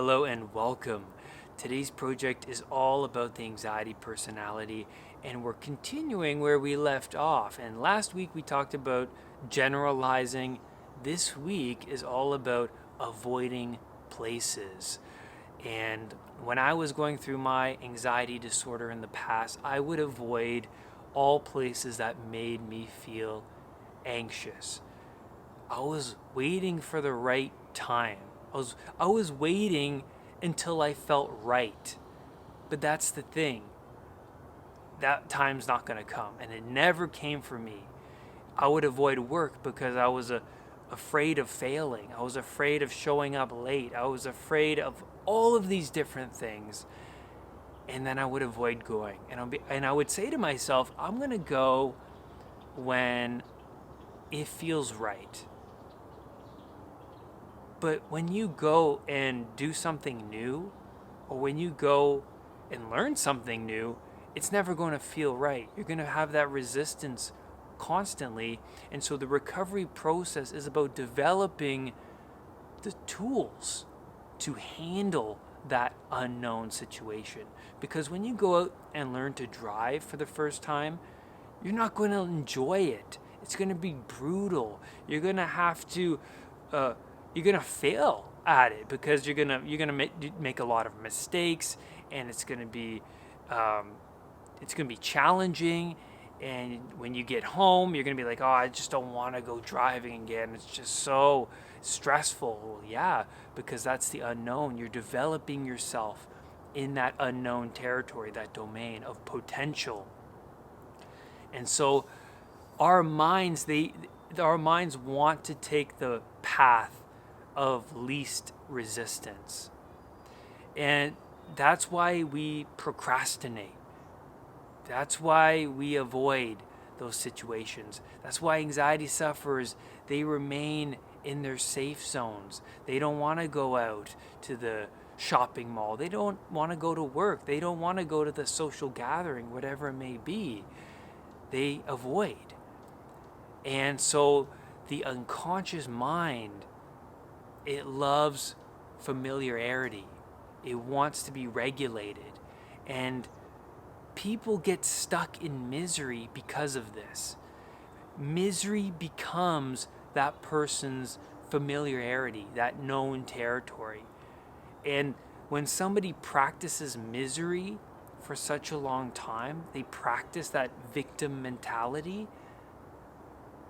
Hello and welcome. Today's project is all about the anxiety personality, and we're continuing where we left off. And last week we talked about generalizing. This week is all about avoiding places. And when I was going through my anxiety disorder in the past, I would avoid all places that made me feel anxious. I was waiting for the right time. I was waiting until I felt right. But that's the thing. That time's not going to come, and it never came for me. I would avoid work because I was afraid of failing. I was afraid of showing up late. I was afraid of all of these different things. And then I would avoid going. And I would say to myself, I'm going to go when it feels right. But when you go and do something new, or when you go and learn something new, it's never going to feel right. You're going to have that resistance constantly. And so the recovery process is about developing the tools to handle that unknown situation. Because when you go out and learn to drive for the first time, you're not going to enjoy it. It's going to be brutal. You're going to have to you're gonna fail at it because you're gonna make a lot of mistakes, and it's gonna be challenging. And when you get home, you're gonna be like, oh, I just don't want to go driving again. It's just so stressful. Well, yeah, because that's the unknown. You're developing yourself in that unknown territory, that domain of potential. And so our minds, our minds want to take the path of least resistance. And that's why we procrastinate. That's why we avoid those situations. That's why anxiety sufferers, they remain in their safe zones. They don't want to go out to the shopping mall. They don't want to go to work. They don't want to go to the social gathering, whatever it may be. They avoid. And so the unconscious mind, it loves familiarity. It wants to be regulated. And people get stuck in misery because of this. Misery becomes that person's familiarity, that known territory. And when somebody practices misery for such a long time, they practice that victim mentality,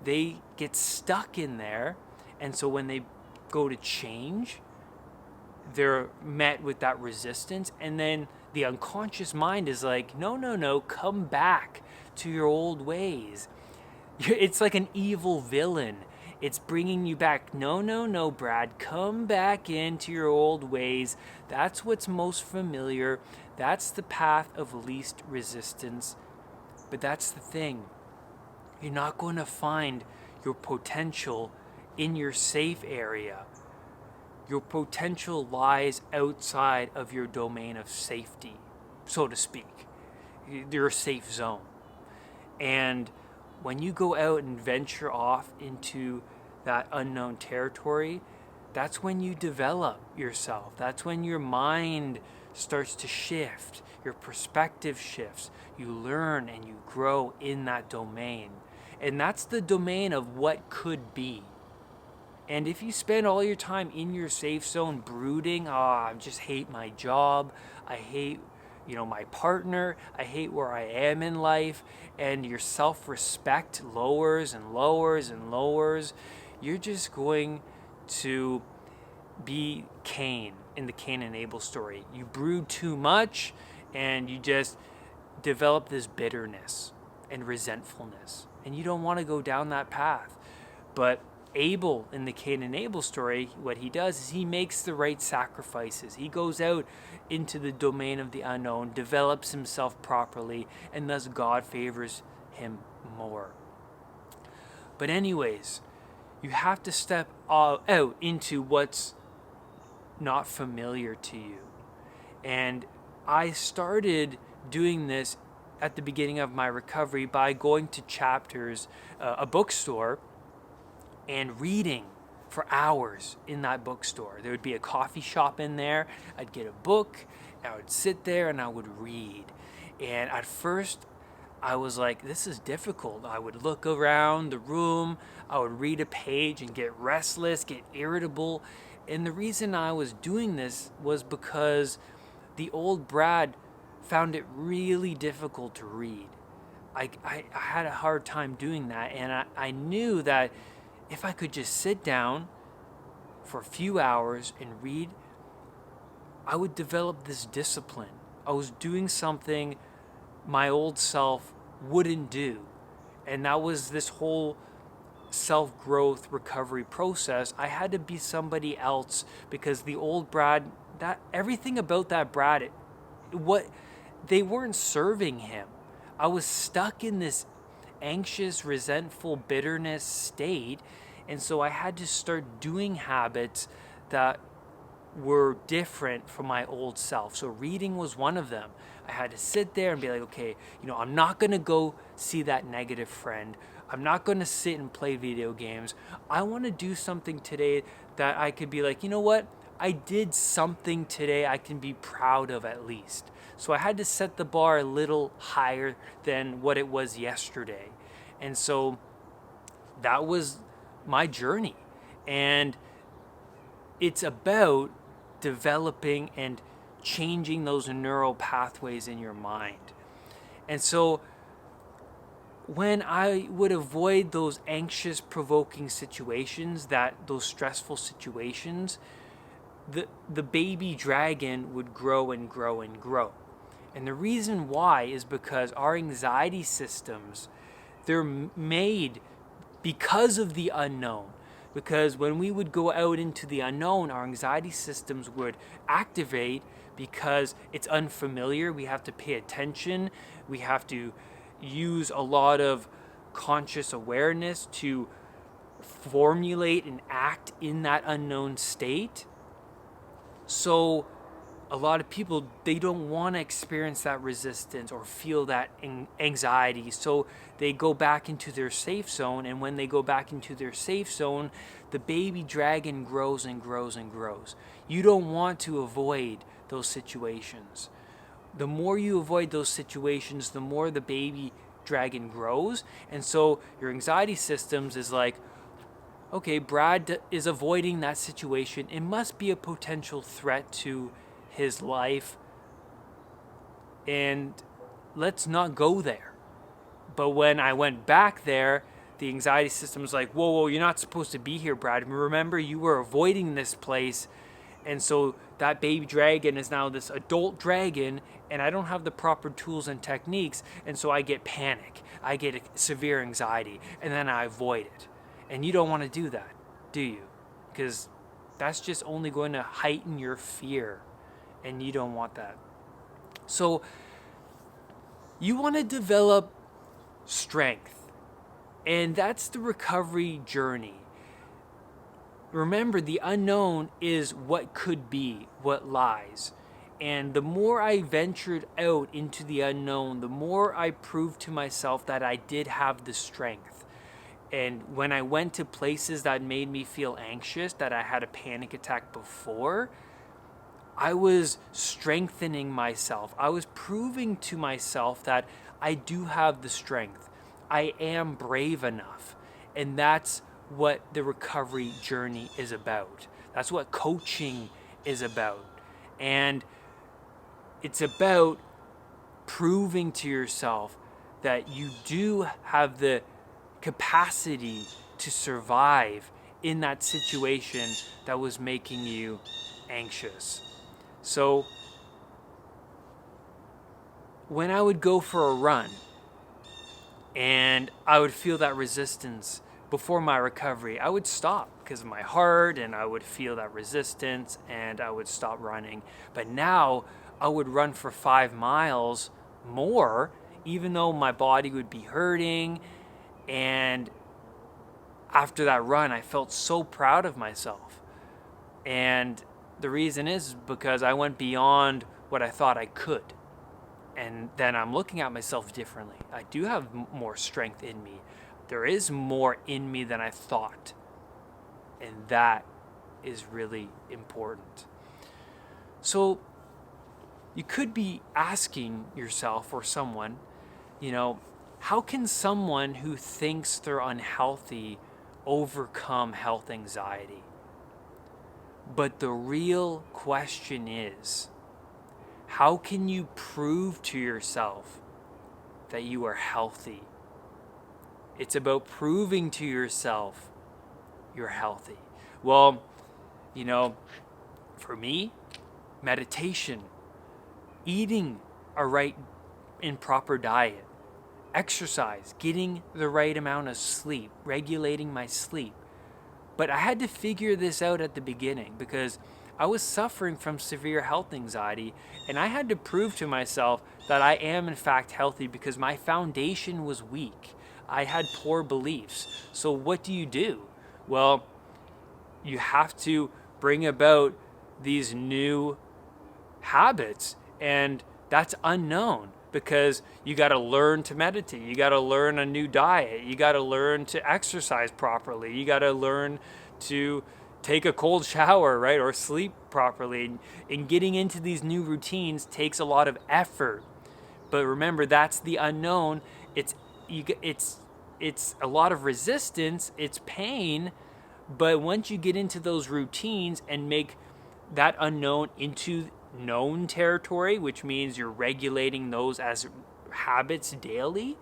they get stuck in there. And so when they go to change, they're met with that resistance. And then the unconscious mind is like, no, come back to your old ways. It's like an evil villain. It's bringing you back. No, Brad, come back into your old ways. That's what's most familiar. That's the path of least resistance. But that's the thing. You're not going to find your potential in your safe area. Your potential lies outside of your domain of safety, so to speak, your safe zone. And when you go out and venture off into that unknown territory, that's when you develop yourself. That's when your mind starts to shift, your perspective shifts. You learn and you grow in that domain. And that's the domain of what could be. And if you spend all your time in your safe zone brooding, I just hate my job, I hate, my partner, I hate where I am in life, and your self-respect lowers and lowers and lowers, you're just going to be Cain in the Cain and Abel story. You brood too much, and you just develop this bitterness and resentfulness. And you don't want to go down that path. But Abel, in the Cain and Abel story, what he does is he makes the right sacrifices. He goes out into the domain of the unknown, develops himself properly, and thus God favors him more. But anyways, you have to step out into what's not familiar to you. And I started doing this at the beginning of my recovery by going to Chapters, a bookstore, and reading for hours in that bookstore. There would be a coffee shop in there. I'd get a book, I would sit there and I would read. And at first, I was like, this is difficult. I would look around the room, I would read a page and get restless, get irritable. And the reason I was doing this was because the old Brad found it really difficult to read. I had a hard time doing that, and I knew that if I could just sit down for a few hours and read, I would develop this discipline. I was doing something my old self wouldn't do. And that was this whole self-growth recovery process. I had to be somebody else because the old Brad, that everything about that Brad, what they weren't serving him. I was stuck in this anxious, resentful, bitterness state, and so I had to start doing habits that were different from my old self. So reading was one of them. I had to sit there and be like, okay, I'm not going to go see that negative friend. I'm not going to sit and play video games. I want to do something today that I could be like, you know what? I did something today I can be proud of at least. So I had to set the bar a little higher than what it was yesterday. And so that was my journey. And it's about developing and changing those neural pathways in your mind. And so when I would avoid those anxious, provoking situations, those stressful situations, the baby dragon would grow and grow and grow. And the reason why is because our anxiety systems, they're made because of the unknown. Because when we would go out into the unknown, our anxiety systems would activate because it's unfamiliar. We have to pay attention. We have to use a lot of conscious awareness to formulate and act in that unknown state. So a lot of people, they don't want to experience that resistance or feel that anxiety. So they go back into their safe zone. And when they go back into their safe zone, the baby dragon grows and grows and grows. You don't want to avoid those situations. The more you avoid those situations, the more the baby dragon grows. And so your anxiety systems is like, okay, Brad is avoiding that situation. It must be a potential threat to his life, and let's not go there. But when I went back there, the anxiety system was like, whoa, you're not supposed to be here, Brad. Remember, you were avoiding this place. And so that baby dragon is now this adult dragon, and I don't have the proper tools and techniques, and so I get panic. I get severe anxiety, and then I avoid it. And you don't want to do that, do you? Because that's just only going to heighten your fear, and you don't want that. So you want to develop strength, and that's the recovery journey. Remember, the unknown is what could be, what lies. And the more I ventured out into the unknown, the more I proved to myself that I did have the strength. And when I went to places that made me feel anxious, that I had a panic attack before, I was strengthening myself. I was proving to myself that I do have the strength. I am brave enough. And that's what the recovery journey is about. That's what coaching is about. And it's about proving to yourself that you do have the capacity to survive in that situation that was making you anxious. So when I would go for a run and I would feel that resistance before my recovery, I would stop because of my heart, and I would feel that resistance and I would stop running. But now I would run for 5 miles more, even though my body would be hurting. And after that run, I felt so proud of myself. And the reason is because I went beyond what I thought I could. And then I'm looking at myself differently. I do have more strength in me. There is more in me than I thought. And that is really important. So you could be asking yourself or someone, how can someone who thinks they're unhealthy overcome health anxiety? But the real question is, how can you prove to yourself that you are healthy? It's about proving to yourself you're healthy. Well, for me, meditation, eating a right and proper diet, exercise, getting the right amount of sleep, regulating my sleep. But I had to figure this out at the beginning because I was suffering from severe health anxiety, and I had to prove to myself that I am in fact healthy because my foundation was weak. I had poor beliefs. So what do? Well, you have to bring about these new habits, and that's unknown because you got to learn to meditate, you got to learn a new diet, you got to learn to exercise properly, you got to learn to take a cold shower, right, or sleep properly. And getting into these new routines takes a lot of effort. But remember, that's the unknown. It's a lot of resistance, it's pain, but once you get into those routines and make that unknown into known territory, which means you're regulating those as habits daily,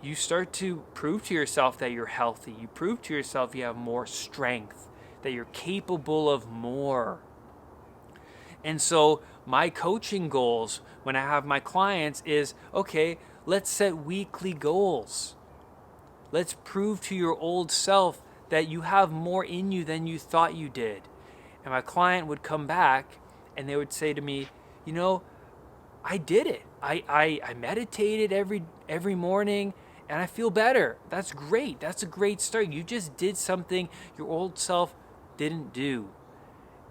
you start to prove to yourself that you're healthy. You prove to yourself you have more strength, that you're capable of more. And so my coaching goals when I have my clients is, okay, let's set weekly goals. Let's prove to your old self that you have more in you than you thought you did. And my client would come back and they would say to me, I did it. I meditated every morning and I feel better. That's great. That's a great start. You just did something your old self didn't do.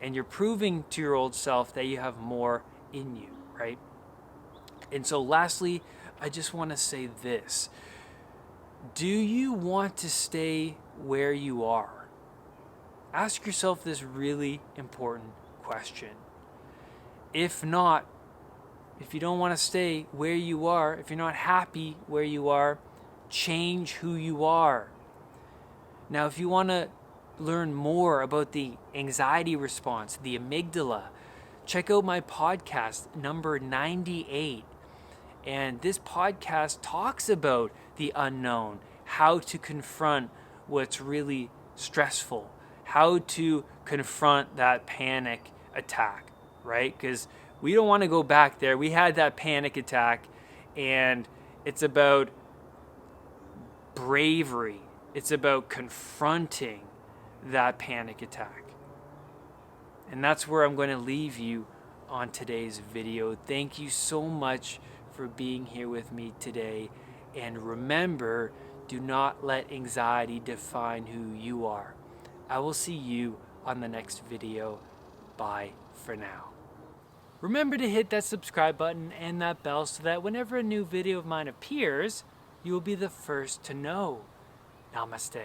And you're proving to your old self that you have more in you, right? And so lastly, I just want to say this. Do you want to stay where you are? Ask yourself this really important question. If not, if you don't want to stay where you are, if you're not happy where you are, change who you are. Now, if you want to learn more about the anxiety response, the amygdala, check out my podcast number 98. And this podcast talks about the unknown, how to confront what's really stressful, how to confront that panic attack, right? Because we don't want to go back there. We had that panic attack, and it's about bravery. It's about confronting that panic attack. And that's where I'm going to leave you on today's video. Thank you so much for being here with me today. And remember, do not let anxiety define who you are. I will see you on the next video. Bye for now. Remember to hit that subscribe button and that bell so that whenever a new video of mine appears, you will be the first to know. Namaste.